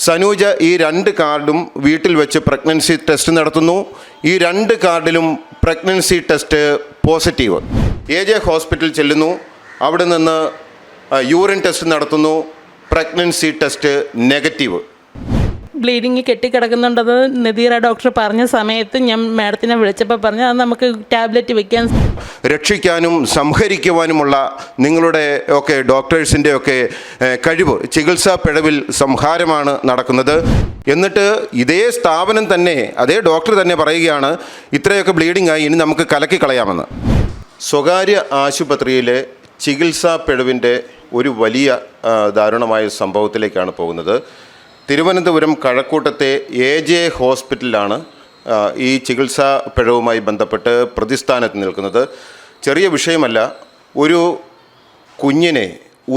സനൂജ ഈ 2 കാർഡും വീട്ടിൽ വെച്ച് പ്രഗ്നൻസി ടെസ്റ്റ് നടത്തുന്നു. ഈ 2 കാർഡിലും pregnancy test positive. AJ hospital ചെല്ലുന്നു. അവിടെ നിന്ന് യൂറിൻ ടെസ്റ്റ് നടത്തുന്നു. Pregnancy test negative. ബ്ലീഡിങ് കെട്ടിക്കിടക്കുന്നുണ്ടത് നദീറ ഡോക്ടർ പറഞ്ഞ സമയത്ത് ഞാൻ മാഡത്തിനെ വിളിച്ചപ്പോൾ പറഞ്ഞു അത് നമുക്ക് ടാബ്ലറ്റ് വെക്കാൻ. രക്ഷിക്കാനും സംഹരിക്കുവാനുമുള്ള നിങ്ങളുടെ ഒക്കെ ഡോക്ടേഴ്സിൻ്റെ ഒക്കെ കഴിവ്, ചികിത്സാ പിഴവിൽ സംഹാരമാണ് നടക്കുന്നത്. എന്നിട്ട് ഇതേ സ്ഥാപനം തന്നെ, അതേ ഡോക്ടർ തന്നെ പറയുകയാണ് ഇത്രയൊക്കെ ബ്ലീഡിംഗ് ആയി, ഇനി നമുക്ക് കലക്കി കളയാമെന്ന്. സ്വകാര്യ ആശുപത്രിയിലെ ചികിത്സാ പിഴവിൻ്റെ ഒരു വലിയ ദാരുണമായ സംഭവത്തിലേക്കാണ് പോകുന്നത്. തിരുവനന്തപുരം കഴക്കൂട്ടത്തെ AJ ഹോസ്പിറ്റലിലാണ് ഈ ചികിത്സാ പിഴവുമായി ബന്ധപ്പെട്ട് പ്രതിസ്ഥാനത്ത് നിൽക്കുന്നത്. ചെറിയ വിഷയമല്ല. ഒരു കുഞ്ഞിനെ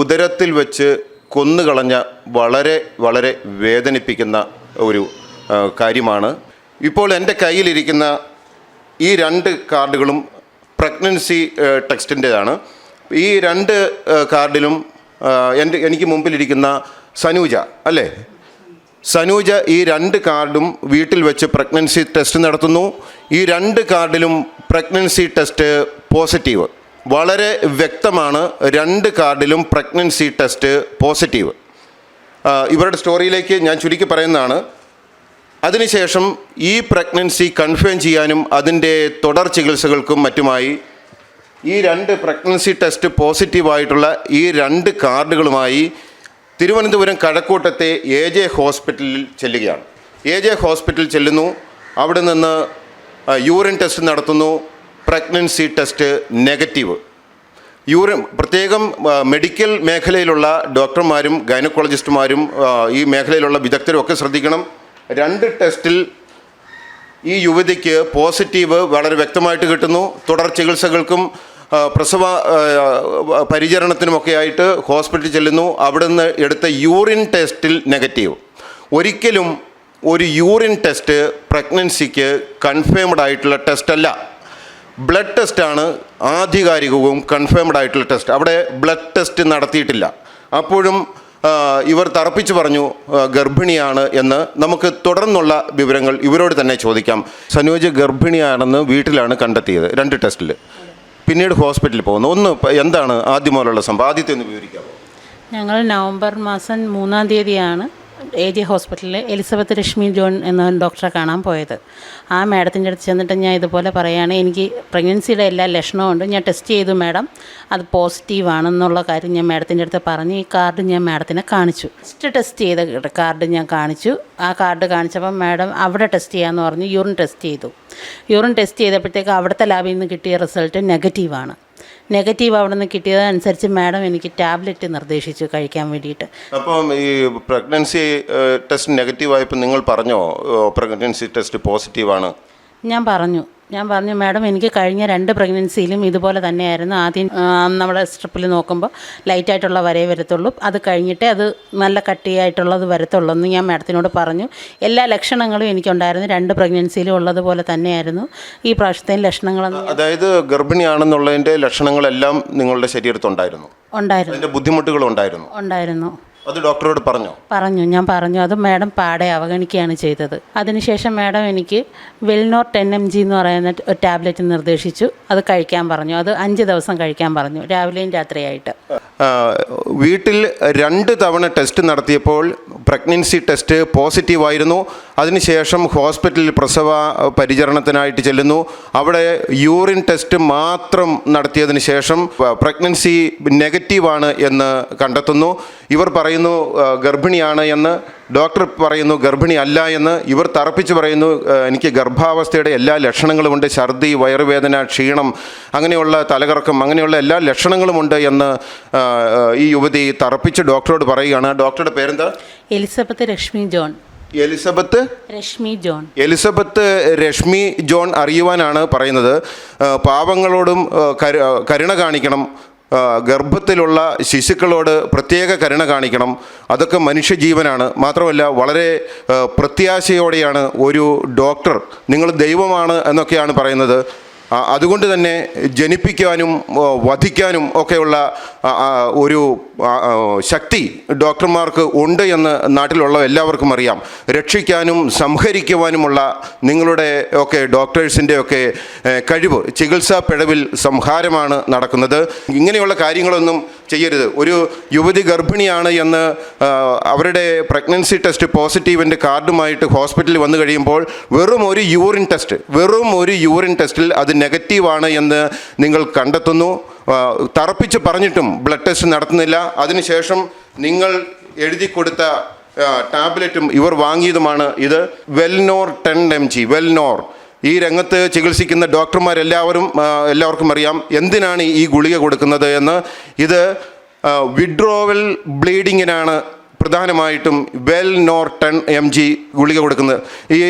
ഉദരത്തിൽ വെച്ച് കൊന്നുകളഞ്ഞ വളരെ വളരെ വേദനിപ്പിക്കുന്ന ഒരു കാര്യമാണ്. ഇപ്പോൾ എൻ്റെ കയ്യിലിരിക്കുന്ന ഈ 2 കാർഡുകളും പ്രഗ്നൻസി ടെസ്റ്റിൻ്റെതാണ്. ഈ 2 കാർഡിലും എനിക്ക് മുമ്പിലിരിക്കുന്ന സനൂജ അല്ലേ? സനൂജ ഈ 2 കാർഡും വീട്ടിൽ വെച്ച് പ്രഗ്നൻസി ടെസ്റ്റ് നടത്തുന്നു. ഈ 2 കാർഡിലും പ്രഗ്നൻസി ടെസ്റ്റ് പോസിറ്റീവ്. വളരെ വ്യക്തമാണ്, 2 കാർഡിലും പ്രഗ്നൻസി ടെസ്റ്റ് പോസിറ്റീവ്. ഇവരുടെ സ്റ്റോറിയിലേക്ക് ഞാൻ ചുരുക്കി പറയുന്നതാണ്. അതിനുശേഷം ഈ പ്രഗ്നൻസി കൺഫേം ചെയ്യാനും അതിൻ്റെ തുടർ ചികിത്സകൾക്കും മറ്റുമായി ഈ 2 പ്രഗ്നൻസി ടെസ്റ്റ് പോസിറ്റീവായിട്ടുള്ള ഈ 2 കാർഡുകളുമായി തിരുവനന്തപുരം കഴക്കൂട്ടത്തെ AJ ഹോസ്പിറ്റലിൽ ചെല്ലുകയാണ്. AJ ഹോസ്പിറ്റലിൽ ചെല്ലുന്നു. അവിടെ നിന്ന് യൂറിൻ ടെസ്റ്റ് നടത്തുന്നു. Pregnancy test negative. പ്രത്യേകം മെഡിക്കൽ മേഖലയിലുള്ള ഡോക്ടർമാരും ഗൈനക്കോളജിസ്റ്റുമാരും ഈ മേഖലയിലുള്ള വിദഗ്ധരും ഒക്കെ ശ്രദ്ധിക്കണം. 2 ടെസ്റ്റിൽ ഈ യുവതിക്ക് പോസിറ്റീവ് വളരെ വ്യക്തമായിട്ട് കിട്ടുന്നു. തുടർ ചികിത്സകൾക്കും പ്രസവ പരിചരണത്തിനുമൊക്കെ ആയിട്ട് ഹോസ്പിറ്റലിൽ ചെല്ലുന്നു. അവിടെ നിന്ന് എടുത്ത യൂറിൻ ടെസ്റ്റിൽ നെഗറ്റീവ്. ഒരിക്കലും ഒരു യൂറിൻ ടെസ്റ്റ് പ്രഗ്നൻസിക്ക് കൺഫേംഡ് ആയിട്ടുള്ള ടെസ്റ്റ് അല്ല. ബ്ലഡ് ടെസ്റ്റാണ് ആധികാരികവും കൺഫേംഡ് ആയിട്ടുള്ള ടെസ്റ്റ്. അവിടെ ബ്ലഡ് ടെസ്റ്റ് നടത്തിയിട്ടില്ല. അപ്പോഴും ഇവർ തറപ്പിച്ച് പറഞ്ഞു ഗർഭിണിയാണ് എന്ന്. നമുക്ക് തുടർന്നുള്ള വിവരങ്ങൾ ഇവരോട് തന്നെ ചോദിക്കാം. സനൂജ ഗർഭിണിയാണെന്ന് വീട്ടിലാണ് കണ്ടെത്തിയത് 2 ടെസ്റ്റിൽ. പിന്നീട് ഹോസ്പിറ്റലിൽ പോകുന്നു. എന്താണ് ആദ്യം മുതലുള്ള സംഭവം? ആദ്യത്തെ ഒന്ന് വിവരിക്കാമോ? ഞങ്ങൾ നവംബർ മാസം 3-ാം തീയതിയാണ് AJ ഹോസ്പിറ്റലിൽ എലിസബത്ത് രശ്മി ജോൺ എന്ന ഡോക്ടറെ കാണാൻ പോയത്. ആ മാഡത്തിൻ്റെ അടുത്ത് ചെന്നിട്ട് ഞാൻ ഇതുപോലെ പറയുകയാണ്, എനിക്ക് പ്രഗ്നൻസിയുടെ എല്ലാ ലക്ഷണവും ഉണ്ട്, ഞാൻ ടെസ്റ്റ് ചെയ്തു മാഡം, അത് പോസിറ്റീവാണെന്നുള്ള കാര്യം ഞാൻ മാഡത്തിൻ്റെ അടുത്ത് പറഞ്ഞു. ഈ കാർഡ് ഞാൻ മാഡത്തിനെ കാണിച്ചു. ടെസ്റ്റ് ചെയ്ത കാർഡ് ഞാൻ കാണിച്ചു. ആ കാർഡ് കാണിച്ചപ്പോൾ മാഡം അവിടെ ടെസ്റ്റ് ചെയ്യാമെന്ന് പറഞ്ഞു. യൂറിൻ ടെസ്റ്റ് ചെയ്തു. യൂറിൻ ടെസ്റ്റ് ചെയ്തപ്പോഴത്തേക്ക് അവിടുത്തെ ലാബിൽ നിന്ന് കിട്ടിയ റിസൾട്ട് നെഗറ്റീവാണ്. നെഗറ്റീവ് അവിടെ നിന്ന് കിട്ടിയതനുസരിച്ച് മാഡം എനിക്ക് ടാബ്ലറ്റ് നിർദ്ദേശിച്ചു കഴിക്കാൻ വേണ്ടിയിട്ട്. അപ്പം ഈ പ്രഗ്നൻസി ടെസ്റ്റ് നെഗറ്റീവ് ആയപ്പോൾ നിങ്ങൾ പറഞ്ഞോ പ്രഗ്നൻസി ടെസ്റ്റ് പോസിറ്റീവാണ്? ഞാൻ പറഞ്ഞു മാഡം, എനിക്ക് കഴിഞ്ഞ 2 പ്രഗ്നൻസിയിലും ഇതുപോലെ തന്നെയായിരുന്നു. ആദ്യം നമ്മുടെ സ്ട്രിപ്പിൽ നോക്കുമ്പോൾ ലൈറ്റായിട്ടുള്ള വരേ വരത്തുള്ളൂ, അത് കഴിഞ്ഞിട്ടേ അത് നല്ല കട്ടിയായിട്ടുള്ളത് വരത്തുള്ളൂ എന്ന് ഞാൻ മാഡത്തിനോട് പറഞ്ഞു. എല്ലാ ലക്ഷണങ്ങളും എനിക്കുണ്ടായിരുന്നു. 2 പ്രഗ്നൻസിയിലും ഉള്ളതുപോലെ തന്നെയായിരുന്നു ഈ പ്രാവശ്യത്തെയും ലക്ഷണങ്ങളൊന്നും. അതായത് ഗർഭിണിയാണെന്നുള്ളതിൻ്റെ ലക്ഷണങ്ങളെല്ലാം നിങ്ങളുടെ ശരീരത്തുണ്ടായിരുന്നു? അതിൻ്റെ ബുദ്ധിമുട്ടുകളുണ്ടായിരുന്നു. അത് ഡോക്ടറോട് ഞാൻ പറഞ്ഞു. അത് മാഡം പാടെ അവഗണിക്കുകയാണ് ചെയ്തത്. അതിനുശേഷം മാഡം എനിക്ക് വെൽനോർ 10 mg എന്ന് പറയുന്ന ഒരു ടാബ്ലറ്റ് നിർദ്ദേശിച്ചു. അത് കഴിക്കാൻ പറഞ്ഞു. അത് 5 ദിവസം കഴിക്കാൻ പറഞ്ഞു, രാവിലെയും രാത്രിയായിട്ട്. വീട്ടിൽ 2 തവണ ടെസ്റ്റ് നടത്തിയപ്പോൾ പ്രഗ്നൻസി ടെസ്റ്റ് പോസിറ്റീവായിരുന്നു. അതിനുശേഷം ഹോസ്പിറ്റലിൽ പ്രസവ പരിചരണത്തിനായിട്ട് ചെല്ലുന്നു. അവിടെ യൂറിൻ ടെസ്റ്റ് മാത്രം നടത്തിയതിന് ശേഷം പ്രഗ്നൻസി നെഗറ്റീവാണ് എന്ന് കണ്ടെത്തുന്നു. ഇവർ പറയുന്നു ഗർഭിണിയാണ് എന്ന്. ഡോക്ടർ പറയുന്നു ഗർഭിണി അല്ല എന്ന്. ഇവർ തറപ്പിച്ച് പറയുന്നു എനിക്ക് ഗർഭാവസ്ഥയുടെ എല്ലാ ലക്ഷണങ്ങളുമുണ്ട്, ഛർദി, വയറുവേദന, ക്ഷീണം, അങ്ങനെയുള്ള തലകറക്കം, അങ്ങനെയുള്ള എല്ലാ ലക്ഷണങ്ങളുമുണ്ട് എന്ന് ഈ യുവതി തറപ്പിച്ച് ഡോക്ടറോട് പറയുകയാണ്. ഡോക്ടറുടെ പേരെന്താ? Elizabeth Rashmi John. Elizabeth Rashmi John അറിയുവാനാണ് പറയുന്നത്. പാവങ്ങളോടും കരുണ കാണിക്കണം. ഗർഭത്തിലുള്ള ശിശുക്കളോട് പ്രത്യേക കരുണ കാണിക്കണം. അതൊക്കെ മനുഷ്യജീവനാണ്. മാത്രമല്ല വളരെ പ്രത്യാശയോടെയാണ് ഒരു ഡോക്ടർ, നിങ്ങൾ ദൈവമാണ് എന്നൊക്കെയാണ് പറയുന്നത്. അതുകൊണ്ട് തന്നെ ജനിപ്പിക്കാനും വധിക്കാനും ഒക്കെയുള്ള ഒരു ശക്തി ഡോക്ടർമാർക്ക് ഉണ്ട് എന്ന് നാട്ടിലുള്ള എല്ലാവർക്കും അറിയാം. രക്ഷിക്കാനും സംഹരിക്കുവാനുമുള്ള നിങ്ങളുടെ ഒക്കെ ഡോക്ടേഴ്സിൻ്റെ ഒക്കെ കഴിവ്, ചികിത്സാ പിഴവിൽ സംഹാരമാണ് നടക്കുന്നത്. ഇങ്ങനെയുള്ള കാര്യങ്ങളൊന്നും ചെയ്യരുത്. ഒരു യുവതി ഗർഭിണിയാണ് എന്ന് അവരുടെ പ്രഗ്നൻസി ടെസ്റ്റ് പോസിറ്റീവിൻ്റെ കാർഡുമായിട്ട് ഹോസ്പിറ്റലിൽ വന്നു കഴിയുമ്പോൾ വെറും ഒരു യൂറിൻ ടെസ്റ്റിൽ അത് നെഗറ്റീവാണ് എന്ന് നിങ്ങൾ കണ്ടെത്തുന്നു. തറപ്പിച്ച് പറഞ്ഞിട്ടും ബ്ലഡ് ടെസ്റ്റ് നടത്തുന്നില്ല. അതിനുശേഷം നിങ്ങൾ എഴുതി കൊടുത്ത ടാബ്ലറ്റും ഇവർ വാങ്ങിയതുമാണ് ഇത്. വെൽനോർ 10 mg. വെൽനോർ ഈ രംഗത്ത് ചികിത്സിക്കുന്ന എല്ലാവർക്കും അറിയാം എന്തിനാണ് ഈ ഗുളിക കൊടുക്കുന്നത് എന്ന്. ഇത് വിഡ്രോവൽ ബ്ലീഡിങ്ങിനാണ് പ്രധാനമായിട്ടും വെൽനോർ 10 mg ഗുളിക കൊടുക്കുന്നത്. ഈ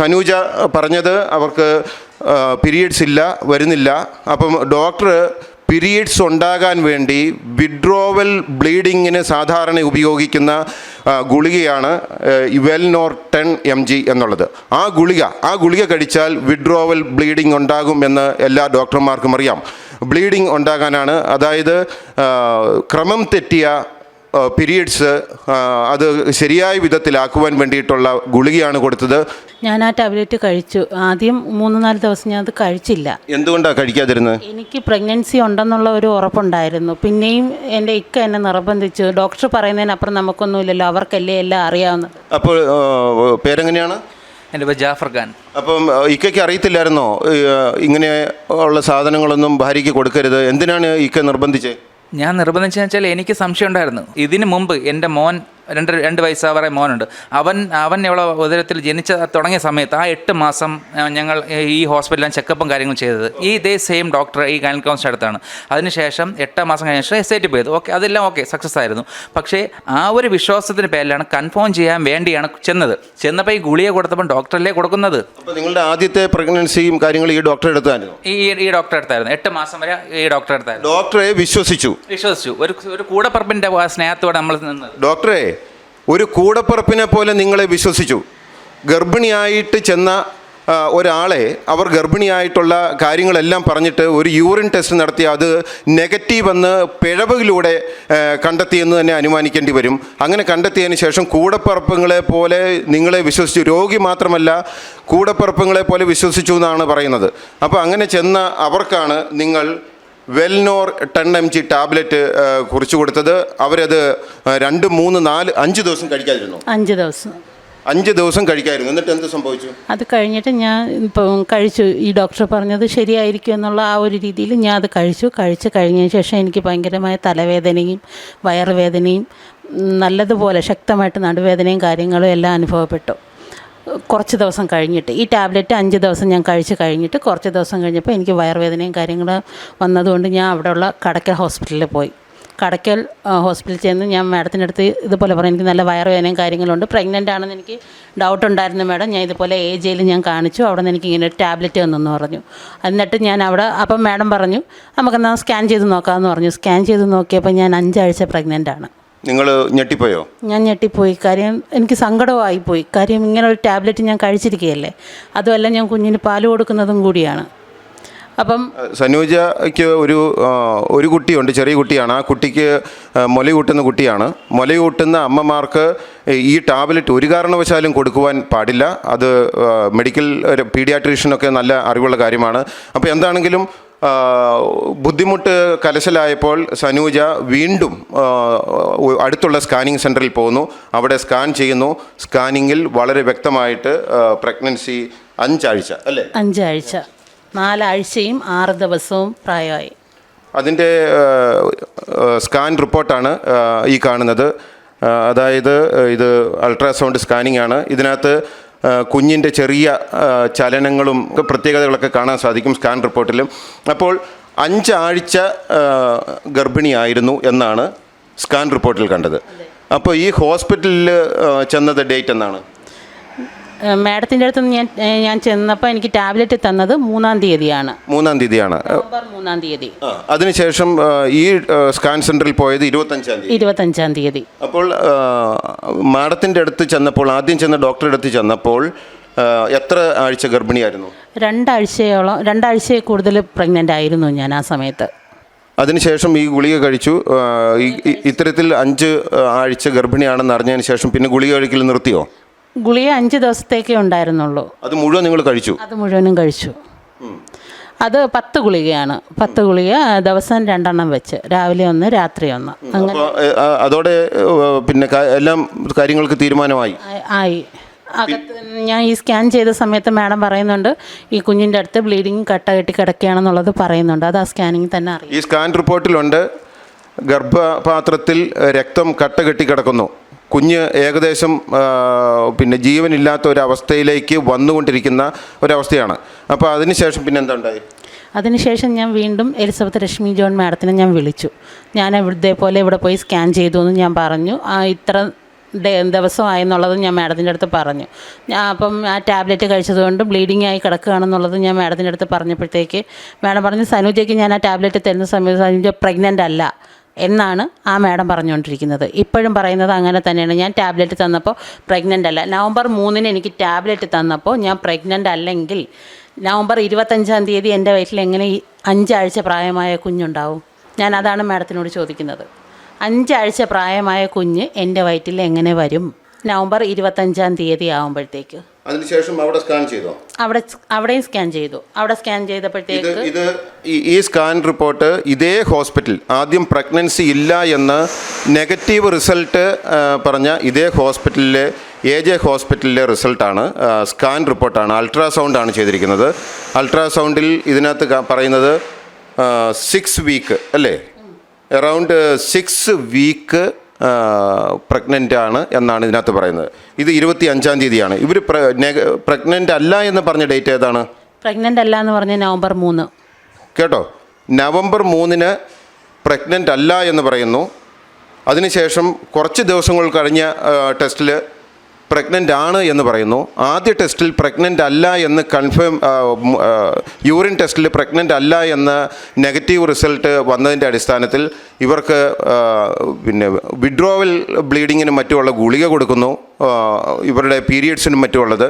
സനൂജ പറഞ്ഞത് അവർക്ക് പീരിയഡ്സ് വരുന്നില്ല. അപ്പം ഡോക്ടർ പീരിയഡ്സ് ഉണ്ടാകാൻ വേണ്ടി വിഡ്രോവൽ ബ്ലീഡിങ്ങിന് സാധാരണ ഉപയോഗിക്കുന്ന ഗുളികയാണ് വെൽനോർ 10 mg എന്നുള്ളത്. ആ ഗുളിക കഴിച്ചാൽ വിഡ്രോവൽ ബ്ലീഡിംഗ് ഉണ്ടാകും എന്ന് എല്ലാ ഡോക്ടർമാർക്കും അറിയാം. ബ്ലീഡിംഗ് ഉണ്ടാകാനാണ്, അതായത് ക്രമം തെറ്റിയ പീരിയഡ്സ് അത് ശരിയായ വിധത്തിലാക്കുവാൻ വേണ്ടിയിട്ടുള്ള ഗുളികയാണ് കൊടുത്തത്. ഞാൻ ആ ടാബ്ലറ്റ് കഴിച്ചു. ആദ്യം 3-4 ദിവസം ഞാൻ അത് കഴിച്ചില്ല. എന്തുകൊണ്ടാണ് കഴിക്കാതിരുന്നത്? എനിക്ക് പ്രഗ്നൻസി ഉണ്ടെന്നുള്ള ഒരു ഉറപ്പുണ്ടായിരുന്നു. പിന്നെയും എൻ്റെ ഇക്ക എന്നെ നിർബന്ധിച്ചു. ഡോക്ടർ പറയുന്നതിനപ്പുറം നമുക്കൊന്നുമില്ലല്ലോ, അവർക്കല്ലേ എല്ലാം അറിയാവുന്നത്. അപ്പോൾ പേരെങ്ങനെയാണ്? എൻ്റെ പേര് ജാഫർ ഖാൻ. അപ്പം ഇക്കയ്ക്ക് അറിയത്തില്ലായിരുന്നോ ഇങ്ങനെ ഉള്ള സാധനങ്ങളൊന്നും ഭാര്യയ്ക്ക് കൊടുക്കരുത്? എന്തിനാണ് ഇക്ക നിർബന്ധിച്ചത്? ഞാൻ നിർബന്ധിച്ചെന്ന് വെച്ചാൽ എനിക്ക് സംശയം ഉണ്ടായിരുന്നു. ഇതിന് മുമ്പ് എൻ്റെ മോൻ 2 വയസ്സാവറെ മോനുണ്ട്. അവൻ ഇവിടെ ഉദരത്തിൽ തുടങ്ങിയ സമയത്ത് ആ 8 മാസം ഞങ്ങൾ ഈ ഹോസ്പിറ്റലിലാണ് ചെക്കപ്പും കാര്യങ്ങളും ചെയ്തത്. ഇതേ സെയിം ഡോക്ടർ ഈ ഗൈനക്കോളജിസ്റ്റ് അടുത്താണ്. അതിനുശേഷം 8 മാസം കഴിഞ്ഞ ശേഷം SIT ചെയ്തു. അതെല്ലാം സക്സസ് ആയിരുന്നു. പക്ഷേ ആ ഒരു വിശ്വാസത്തിൻ്റെ പേരിലാണ്, കൺഫേം ചെയ്യാൻ വേണ്ടിയാണ് ചെന്നപ്പോൾ ഈ ഗുളിക കൊടുത്തപ്പോൾ ഡോക്ടറല്ലേ കൊടുക്കുന്നത്. അപ്പോൾ നിങ്ങളുടെ ആദ്യത്തെ പ്രഗ്നൻസിയും കാര്യങ്ങളും ഈ ഡോക്ടറെ അടുത്തായിരുന്നു? ഈ ഡോക്ടറെ അടുത്തായിരുന്നു. 8 മാസം വരെ ഈ ഡോക്ടറെ അടുത്തായിരുന്നു. ഡോക്ടറെ വിശ്വസിച്ചു. ഒരു കൂടപ്പറപ്പിൻ്റെ സ്നേഹത്തോടെ നമ്മൾ നിന്നത്. ഡോക്ടറെ ഒരു കൂടപ്പിറപ്പിനെ പോലെ നിങ്ങളെ വിശ്വസിച്ചു. ഗർഭിണിയായിട്ട് ചെന്ന ഒരാളെ അവർ ഗർഭിണിയായിട്ടുള്ള കാര്യങ്ങളെല്ലാം പറഞ്ഞിട്ട് ഒരു യൂറിൻ ടെസ്റ്റ് നടത്തി അത് നെഗറ്റീവ് എന്ന് പിഴവിലൂടെ കണ്ടെത്തിയെന്ന് തന്നെ അനുമാനിക്കേണ്ടി വരും. അങ്ങനെ കണ്ടെത്തിയതിന് ശേഷം കൂടപ്പിറപ്പുകളെ പോലെ നിങ്ങളെ വിശ്വസിച്ചു. രോഗി മാത്രമല്ല, കൂടപ്പിറപ്പുകളെ പോലെ വിശ്വസിച്ചു എന്നാണ് പറയുന്നത്. അപ്പോൾ അങ്ങനെ ചെന്ന അവർക്കാണ് നിങ്ങൾ വെൽനോർ 10 mg ടാബ്ലറ്റ് കുറിച്ചു കൊടുത്തത്. അവരത് 2, 3, 4, 5 ദിവസം കഴിക്കാതിരുന്നു. 5 ദിവസം കഴിക്കായിരുന്നു. എന്നിട്ട് എന്ത് സംഭവിച്ചു? അത് കഴിഞ്ഞിട്ട് ഞാൻ ഇപ്പം കഴിച്ചു. ഈ ഡോക്ടർ പറഞ്ഞത് ശരിയായിരിക്കും എന്നുള്ള ആ ഒരു രീതിയിൽ ഞാൻ അത് കഴിച്ചു കഴിഞ്ഞതിന് ശേഷം എനിക്ക് ഭയങ്കരമായ തലവേദനയും വയറുവേദനയും നല്ലതുപോലെ ശക്തമായിട്ട് നടുവേദനയും കാര്യങ്ങളും എല്ലാം അനുഭവപ്പെട്ടു. കുറച്ച് ദിവസം കഴിഞ്ഞിട്ട് ഈ ടാബ്ലറ്റ് 5 ദിവസം ഞാൻ കഴിച്ച് കഴിഞ്ഞിട്ട് കുറച്ച് ദിവസം കഴിഞ്ഞപ്പോൾ എനിക്ക് വയറുവേദനയും കാര്യങ്ങളും വന്നതുകൊണ്ട് ഞാൻ അവിടെയുള്ള കടയ്ക്കൽ ഹോസ്പിറ്റലിൽ പോയി. കടയ്ക്കൽ ഹോസ്പിറ്റലിൽ ചെന്ന് ഞാൻ മാഡത്തിൻ്റെ അടുത്ത് ഇതുപോലെ പറഞ്ഞു, എനിക്ക് നല്ല വയറുവേദനയും കാര്യങ്ങളുണ്ട്, പ്രഗ്നൻ്റ് ആണെന്ന് എനിക്ക് ഡൗട്ട് ഉണ്ടായിരുന്നു മാഡം. ഞാൻ ഇതുപോലെ AJയിൽ ഞാൻ കാണിച്ചു. അവിടെ നിന്ന് എനിക്ക് ഇങ്ങനെ ഒരു ടാബ്ലറ്റ് തന്നെന്ന് പറഞ്ഞു. എന്നിട്ട് ഞാൻ അപ്പം മാഡം പറഞ്ഞു നമുക്കെന്നാൽ സ്കാൻ ചെയ്ത് നോക്കാമെന്ന് പറഞ്ഞു. സ്കാൻ ചെയ്ത് നോക്കിയപ്പോൾ ഞാൻ 5 ആഴ്ച പ്രഗ്നൻ്റ് ആണ്. നിങ്ങൾ ഞെട്ടിപ്പോയോ? ഞാൻ ഞെട്ടിപ്പോയി. കാര്യം എനിക്ക് സങ്കടമായിപ്പോയി. കാര്യം ഇങ്ങനെ ഒരു ടാബ്ലറ്റ് ഞാൻ കഴിച്ചിരിക്കുകയല്ലേ. അതുമല്ല ഞാൻ കുഞ്ഞിന് പാല് കൊടുക്കുന്നതും കൂടിയാണ്. അപ്പം സനൂജയ്ക്ക് ഒരു കുട്ടിയുണ്ട്, ചെറിയ കുട്ടിയാണ്. ആ കുട്ടിക്ക് മുലയൂട്ടുന്ന കുട്ടിയാണ്. മുലയൂട്ടുന്ന അമ്മമാർക്ക് ഈ ടാബ്ലറ്റ് ഒരു കാരണവശാലും കൊടുക്കുവാൻ പാടില്ല. അത് മെഡിക്കൽ പീഡിയാട്രീഷ്യനൊക്കെ നല്ല അറിവുള്ള കാര്യമാണ്. അപ്പോൾ എന്താണെങ്കിലും ബുദ്ധിമുട്ട് കലശലായപ്പോൾ സനൂജ വീണ്ടും അടുത്തുള്ള സ്കാനിങ് സെൻറ്ററിൽ പോകുന്നു. അവിടെ സ്കാൻ ചെയ്യുന്നു. സ്കാനിങ്ങിൽ വളരെ വ്യക്തമായിട്ട് പ്രഗ്നൻസി 5 ആഴ്ച അല്ലേ? 5 ആഴ്ച, 4 ആഴ്ചയും 6 ദിവസവും പ്രായമായി. അതിൻ്റെ സ്കാൻ റിപ്പോർട്ടാണ് ഈ കാണുന്നത്. അതായത് ഇത് അൾട്രാസൗണ്ട് സ്കാനിങ് ആണ്. ഇതിനകത്ത് കുഞ്ഞിൻ്റെ ചെറിയ ചലനങ്ങളും പ്രത്യേകതകളൊക്കെ കാണാൻ സാധിക്കും സ്കാൻ റിപ്പോർട്ടിലും. അപ്പോൾ 5 ആഴ്ച ഗർഭിണിയായിരുന്നു എന്നാണ് സ്കാൻ റിപ്പോർട്ടിൽ കണ്ടത്. അപ്പോൾ ഈ ഹോസ്പിറ്റലിൽ ചെന്നത് ഡേറ്റ് എന്നാണ്? മാഡത്തിൻ്റെ അടുത്ത് ഞാൻ ചെന്നപ്പോൾ എനിക്ക് ടാബ്ലറ്റ് തന്നത് 3-ാം തീയതിയാണ്. 3-ാം തീയതിയാണ്, നവംബർ 3-ാം തീയതി. അതിനുശേഷം ഈ സ്കാൻ സെൻറ്ററിൽ പോയത് 25-ാം തീയതി. അപ്പോൾ മാഡത്തിൻ്റെ അടുത്ത് ചെന്നപ്പോൾ, ആദ്യം ചെന്ന ഡോക്ടറുടെ അടുത്ത് ചെന്നപ്പോൾ എത്ര ആഴ്ച ഗർഭിണിയായിരുന്നു? 2 ആഴ്ചയോളം, 2 ആഴ്ചയിൽ കൂടുതൽ പ്രഗ്നൻ്റ് ആയിരുന്നു ഞാൻ ആ സമയത്ത്. അതിനുശേഷം ഈ ഗുളിക കഴിച്ചു. ഇത്തരത്തിൽ 5 ആഴ്ച ഗർഭിണിയാണെന്ന് അറിഞ്ഞതിന് ശേഷം പിന്നെ ഗുളിക കഴിക്കൽ നിർത്തിയോ? ഗുളിക 5 ദിവസത്തേക്കേ ഉണ്ടായിരുന്നുള്ളൂ. അത് മുഴുവൻ നിങ്ങൾ കഴിച്ചു? അത് മുഴുവനും കഴിച്ചു. അത് 10 ഗുളികയാണ്. 10 ഗുളിക ദിവസം 2 എണ്ണം വെച്ച്, രാവിലെ 1 രാത്രി 1. അങ്ങനെ അതോടെ പിന്നെ എല്ലാം കാര്യങ്ങൾക്ക് തീരുമാനമായി ആയി. അകത്ത് ഞാൻ ഈ സ്കാൻ ചെയ്ത സമയത്ത് മാഡം പറയുന്നുണ്ട് ഈ കുഞ്ഞിൻ്റെ അടുത്ത് ബ്ലീഡിങ് കട്ട കെട്ടി കിടക്കുകയാണെന്നുള്ളത് പറയുന്നുണ്ട്. അത് ആ സ്കാനിങ് തന്നെ അറിയാം. ഈ സ്കാൻ റിപ്പോർട്ടിലുണ്ട് ഗർഭപാത്രത്തിൽ രക്തം കട്ട കെട്ടി കിടക്കുന്നു, കുഞ്ഞ് ഏകദേശം പിന്നെ ജീവനില്ലാത്ത ഒരവസ്ഥയിലേക്ക് വന്നുകൊണ്ടിരിക്കുന്ന ഒരവസ്ഥയാണ്. അപ്പോൾ അതിനുശേഷം പിന്നെ എന്താ ഉണ്ടായി? അതിനുശേഷം ഞാൻ വീണ്ടും എലിസബത്ത് രശ്മി ജോൺ മാഡത്തിനെ ഞാൻ വിളിച്ചു. ഞാൻ ഇതേപോലെ ഇവിടെ പോയി സ്കാൻ ചെയ്തു എന്ന് ഞാൻ പറഞ്ഞു. ഇത്ര ദിവസമായെന്നുള്ളത് ഞാൻ മാഡത്തിൻ്റെ അടുത്ത് പറഞ്ഞു. അപ്പം ആ ടാബ്ലറ്റ് കഴിച്ചതുകൊണ്ട് ബ്ലീഡിങ് ആയി കിടക്കുകയാണെന്നുള്ളത് ഞാൻ മാഡത്തിൻ്റെ അടുത്ത് പറഞ്ഞപ്പോഴത്തേക്ക് മാഡം പറഞ്ഞു സനുജയ്ക്ക് ഞാൻ ആ ടാബ്ലറ്റ് തരുന്ന സമയത്ത് സനുജ പ്രഗ്നൻ്റ് അല്ല എന്നാണ് ആ മാഡം പറഞ്ഞുകൊണ്ടിരിക്കുന്നത്. ഇപ്പോഴും പറയുന്നത് അങ്ങനെ തന്നെയാണ്. ഞാൻ ടാബ്ലറ്റ് തന്നപ്പോൾ പ്രഗ്നൻ്റ് അല്ല. നവംബർ 3 എനിക്ക് ടാബ്ലറ്റ് തന്നപ്പോൾ ഞാൻ പ്രഗ്നൻ്റ് അല്ലെങ്കിൽ നവംബർ 25 തീയതി എൻ്റെ വയറ്റിൽ എങ്ങനെ 5 ആഴ്ച പ്രായമായ കുഞ്ഞുണ്ടാവും? ഞാൻ അതാണ് മാഡത്തിനോട് ചോദിക്കുന്നത്. 5 ആഴ്ച പ്രായമായ കുഞ്ഞ് എൻ്റെ വയറ്റിൽ എങ്ങനെ വരും നവംബർ 25 തീയതി ആകുമ്പോഴത്തേക്ക്? അതിനുശേഷം അവിടെ സ്കാൻ ചെയ്തോ? അവിടെയും സ്കാൻ ചെയ്തു. അവിടെ സ്കാൻ ചെയ്തപ്പോഴത്തേക്ക് ഈ സ്കാൻ റിപ്പോർട്ട് ഇതേ ഹോസ്പിറ്റൽ ആദ്യം പ്രഗ്നൻസി ഇല്ല എന്ന് നെഗറ്റീവ് റിസൾട്ട് പറഞ്ഞ ഇതേ ഹോസ്പിറ്റലിലെ AJ ഹോസ്പിറ്റലിലെ റിസൾട്ടാണ്. സ്കാൻ റിപ്പോർട്ടാണ്. അൾട്രാസൗണ്ടാണ് ചെയ്തിരിക്കുന്നത്. അൾട്രാസൗണ്ടിൽ ഇതിനകത്ത് പറയുന്നത് 6 വീക്ക് അല്ലേ, അറൗണ്ട് 6 വീക്ക് പ്രഗ്നൻ്റ് ആണ് എന്നാണ് ഇതിനകത്ത് പറയുന്നത്. ഇത് 25 തീയതിയാണ്. ഇവർ പ്രഗ്നൻ്റ് അല്ല എന്ന് പറഞ്ഞ ഡേറ്റ് ഏതാണ്? പ്രഗ്നൻ്റ് അല്ല എന്ന് പറഞ്ഞ നവംബർ 3. കേട്ടോ, നവംബർ 3 പ്രഗ്നൻ്റ് അല്ല എന്ന് പറയുന്നു. അതിനുശേഷം കുറച്ച് ദിവസങ്ങൾ കഴിഞ്ഞ ടെസ്റ്റിൽ പ്രഗ്നൻ്റ് ആണ് എന്ന് പറയുന്നു. ആദ്യ ടെസ്റ്റിൽ പ്രഗ്നൻ്റ് അല്ല എന്ന് യൂറിൻ ടെസ്റ്റിൽ പ്രഗ്നൻ്റ് അല്ല എന്ന നെഗറ്റീവ് റിസൾട്ട് വന്നതിൻ്റെ അടിസ്ഥാനത്തിൽ ഇവർക്ക് പിന്നെ വിഡ്രോവൽ ബ്ലീഡിങ്ങിനും മറ്റുമുള്ള ഗുളിക കൊടുക്കുന്നു, ഇവരുടെ പീരിയഡ്സിനും മറ്റുമുള്ളത്.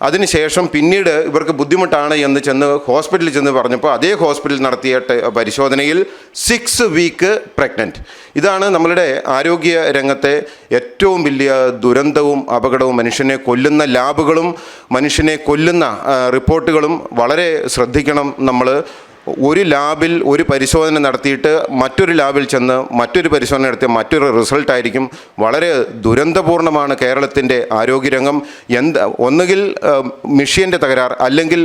അതിനുശേഷം പിന്നീട് ഇവർക്ക് ബുദ്ധിമുട്ടാണ് എന്ന് ചെന്ന് ഹോസ്പിറ്റലിൽ ചെന്ന് പറഞ്ഞപ്പോൾ അതേ ഹോസ്പിറ്റലിൽ നടത്തിയ പരിശോധനയിൽ 6 വീക്ക് പ്രഗ്നൻറ്റ്. ഇതാണ് നമ്മളുടെ ആരോഗ്യ രംഗത്തെ ഏറ്റവും വലിയ ദുരന്തവും അപകടവും. മനുഷ്യനെ കൊല്ലുന്ന ലാബുകളും മനുഷ്യനെ കൊല്ലുന്ന റിപ്പോർട്ടുകളും വളരെ ശ്രദ്ധിക്കണം നമ്മൾ. ഒരു ലാബിൽ ഒരു പരിശോധന നടത്തിയിട്ട് മറ്റൊരു ലാബിൽ ചെന്ന് മറ്റൊരു പരിശോധന നടത്തിയ മറ്റൊരു റിസൾട്ടായിരിക്കും. വളരെ ദുരന്തപൂർണ്ണമാണ് കേരളത്തിൻ്റെ ആരോഗ്യരംഗം. ഒന്നുകിൽ മെഷീൻ്റെ തകരാർ അല്ലെങ്കിൽ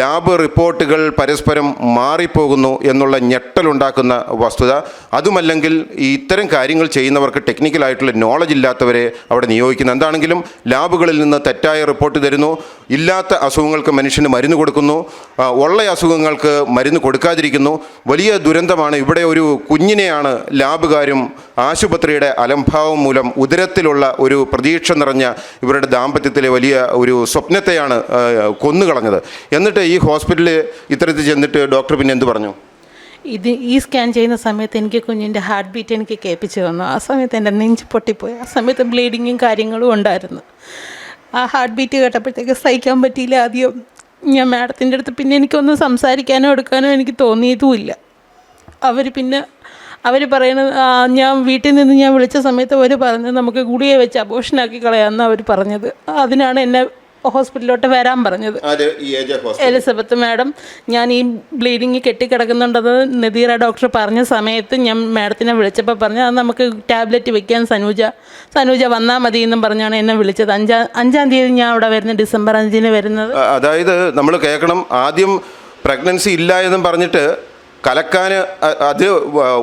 ലാബ് റിപ്പോർട്ടുകൾ പരസ്പരം മാറിപ്പോകുന്നു എന്നുള്ള ഞെട്ടലുണ്ടാക്കുന്ന വസ്തുത. അതുമല്ലെങ്കിൽ ഇത്തരം കാര്യങ്ങൾ ചെയ്യുന്നവർക്ക് ടെക്നിക്കലായിട്ടുള്ള നോളജ് ഇല്ലാത്തവരെ അവിടെ നിയോഗിക്കുന്നു. എന്താണെങ്കിലും ലാബുകളിൽ നിന്ന് തെറ്റായ റിപ്പോർട്ട് തരുന്നു. ഇല്ലാത്ത അസുഖങ്ങൾക്ക് മനുഷ്യന് മരുന്ന് കൊടുക്കുന്നു, ഉള്ള അസുഖങ്ങൾക്ക് മരുന്ന് കൊടുക്കാതിരിക്കുന്നു. വലിയ ദുരന്തമാണ്. ഇവിടെ ഒരു കുഞ്ഞിനെയാണ് ലാബുകാരും ആശുപത്രിയുടെ അലംഭാവം മൂലം ഉദരത്തിലുള്ള ഒരു പ്രതീക്ഷ നിറഞ്ഞ ഇവരുടെ ദാമ്പത്യത്തിലെ വലിയ ഒരു സ്വപ്നത്തെയാണ് കൊന്നുകളഞ്ഞത്. എന്നിട്ട് ഈ ഹോസ്പിറ്റലിൽ ഇത്തരത്തിൽ ചെന്നിട്ട് ഡോക്ടർ പിന്നെ എന്ത് പറഞ്ഞു? ഈ സ്കാൻ ചെയ്യുന്ന സമയത്ത് എനിക്ക് കുഞ്ഞിൻ്റെ ഹാർട്ട് ബീറ്റ് എനിക്ക് കേൾപ്പിച്ച് തന്നു. ആ സമയത്ത് എൻ്റെ നെഞ്ച് പൊട്ടിപ്പോയി. ആ സമയത്ത് ബ്ലീഡിങ്ങും കാര്യങ്ങളും ഉണ്ടായിരുന്നു. ആ ഹാർട്ട് ബീറ്റ് കേട്ടപ്പോഴത്തേക്ക് സഹിക്കാൻ പറ്റിയില്ല. ആദ്യം ഞാൻ മാഡത്തിൻ്റെ അടുത്ത് പിന്നെ എനിക്കൊന്നും സംസാരിക്കാനോ എടുക്കാനോ എനിക്ക് തോന്നിയതുമില്ല. അവർ പറയണത്, ഞാൻ വീട്ടിൽ നിന്ന് ഞാൻ വിളിച്ച സമയത്ത് അവർ പറഞ്ഞത് നമുക്ക് ഗുളിക വെച്ച് അബോഷനാക്കി കളയാമെന്ന് അവർ പറഞ്ഞത്. അതിനാണ് എന്നെ ഹോസ്പിറ്റലിലോട്ട് വരാൻ പറഞ്ഞത്. എലിസബത്ത് മാഡം ഞാൻ ഈ ബ്ലീഡിങ് കെട്ടിക്കിടക്കുന്നുണ്ടെന്ന് നദീറ ഡോക്ടർ പറഞ്ഞ സമയത്ത് ഞാൻ മാഡത്തിനെ വിളിച്ചപ്പോൾ പറഞ്ഞു അത് നമുക്ക് ടാബ്ലറ്റ് വെക്കാൻ സനൂജ വന്നാൽ മതി എന്നും പറഞ്ഞാണ് എന്നെ വിളിച്ചത്. 5-ാം തീയതി ഞാൻ അവിടെ വരുന്നത്, ഡിസംബർ 5 വരുന്നത്. അതായത് നമ്മൾ കേൾക്കണം, ആദ്യം പ്രഗ്നൻസി ഇല്ല എന്നും പറഞ്ഞിട്ട് കലക്കാൻ അത്